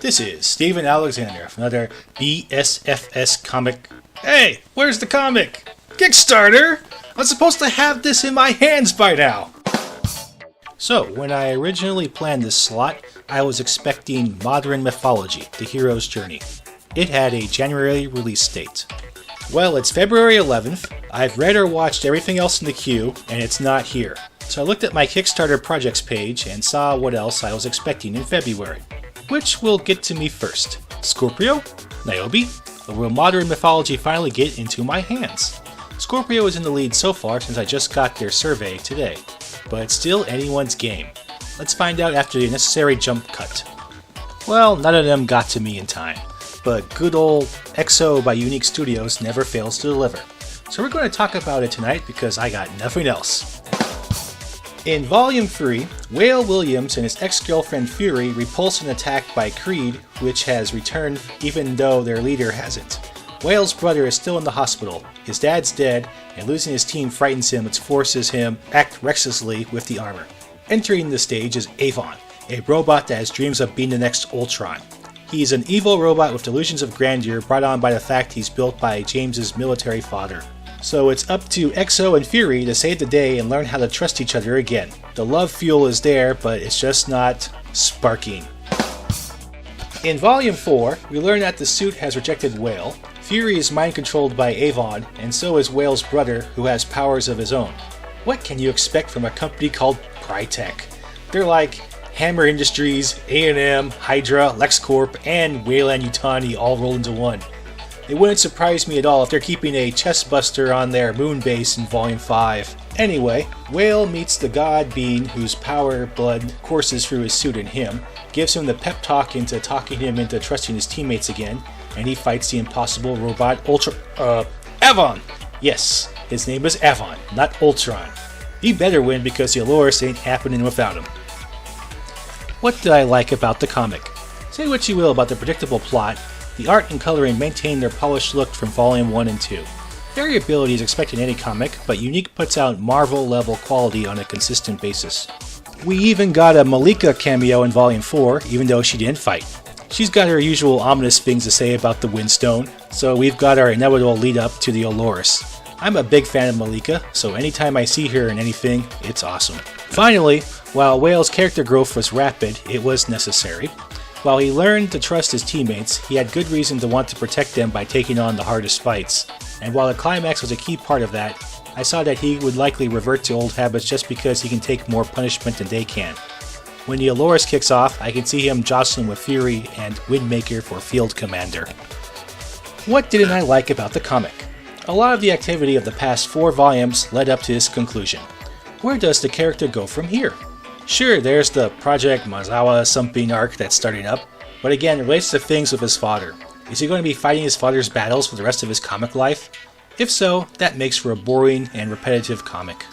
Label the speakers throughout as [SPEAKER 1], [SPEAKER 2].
[SPEAKER 1] This is Steven Alexander from another BSFS comic. Hey, where's the comic? Kickstarter! I'm supposed to have this in my hands by now! So, when I originally planned this slot, I was expecting Modern Mythology, The Hero's Journey. It had a January release date. Well, it's February 11th, I've read or watched everything else in the queue, and it's not here. So I looked at my Kickstarter projects page and saw what else I was expecting in February. Which will get to me first. Scorpio? Niobe? Or will Modern Mythology finally get into my hands? Scorpio is in the lead so far since I just got their survey today, but it's still anyone's game. Let's find out after the necessary jump cut. Well, none of them got to me in time, but good old EXO by YouNeek Studios never fails to deliver. So we're going to talk about it tonight because I got nothing else. In Volume 3, Whale Williams and his ex-girlfriend Fury repulse an attack by Creed, which has returned even though their leader hasn't. Whale's brother is still in the hospital, his dad's dead, and losing his team frightens him, which forces him to act recklessly with the armor. Entering the stage is Avon, a robot that has dreams of being the next Ultron. He's an evil robot with delusions of grandeur brought on by the fact he's built by James's military father. So it's up to EXO and Fury to save the day and learn how to trust each other again. The love fuel is there, but it's just not sparking. In Volume 4, we learn that the suit has rejected Whale. Fury is mind-controlled by Avon, and so is Whale's brother, who has powers of his own. What can you expect from a company called Prytech? They're like Hammer Industries, A&M, Hydra, LexCorp, and Weyland-Yutani all rolled into one. It wouldn't surprise me at all if they're keeping a chestbuster on their moon base in Volume 5. Anyway, Whale meets the god being whose power blood courses through his suit and him, gives him the pep talk into talking him into trusting his teammates again, and he fights the impossible robot Avon! Yes, his name is Avon, not Ultron. He better win because the Allures ain't happening without him. What did I like about the comic? Say what you will about the predictable plot, the art and coloring maintain their polished look from Volume 1 and 2. Variability is expected in any comic, but YouNeek puts out Marvel-level quality on a consistent basis. We even got a Malika cameo in Volume 4, even though she didn't fight. She's got her usual ominous things to say about the Windstone, so we've got our inevitable lead-up to the Allures. I'm a big fan of Malika, so anytime I see her in anything, it's awesome. Finally, while Whale's character growth was rapid, it was necessary. While he learned to trust his teammates, he had good reason to want to protect them by taking on the hardest fights. And while the climax was a key part of that, I saw that he would likely revert to old habits just because he can take more punishment than they can. When the Allures kicks off, I can see him jostling with Fury and Windmaker for Field Commander. What didn't I like about the comic? A lot of the activity of the past 4 volumes led up to this conclusion. Where does the character go from here? Sure, there's the Project Mazawa something arc that's starting up, but again, it relates to things with his father. Is he going to be fighting his father's battles for the rest of his comic life? If so, that makes for a boring and repetitive comic.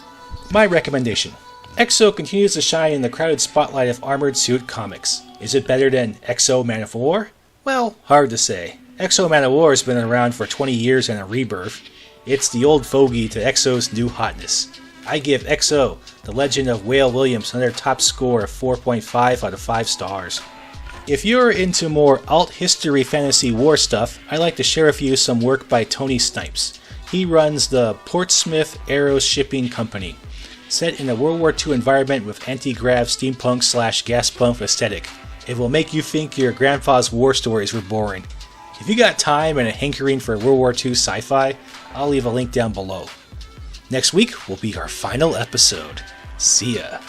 [SPEAKER 1] My recommendation. EXO continues to shine in the crowded spotlight of Armored Suit comics. Is it better than EXO Man of War? Well, hard to say. EXO Man of War has been around for 20 years and a rebirth. It's the old fogey to EXO's new hotness. I give EXO, The Legend of Whale Williams, another top score of 4.5 out of 5 stars. If you're into more alt-history fantasy war stuff, I'd like to share with you some work by Tony Snipes. He runs the Portsmouth Aero Shipping Company, set in a World War II environment with anti-grav steampunk/gas pump aesthetic. It will make you think your grandpa's war stories were boring. If you got time and a hankering for World War II sci-fi, I'll leave a link down below. Next week will be our final episode. See ya.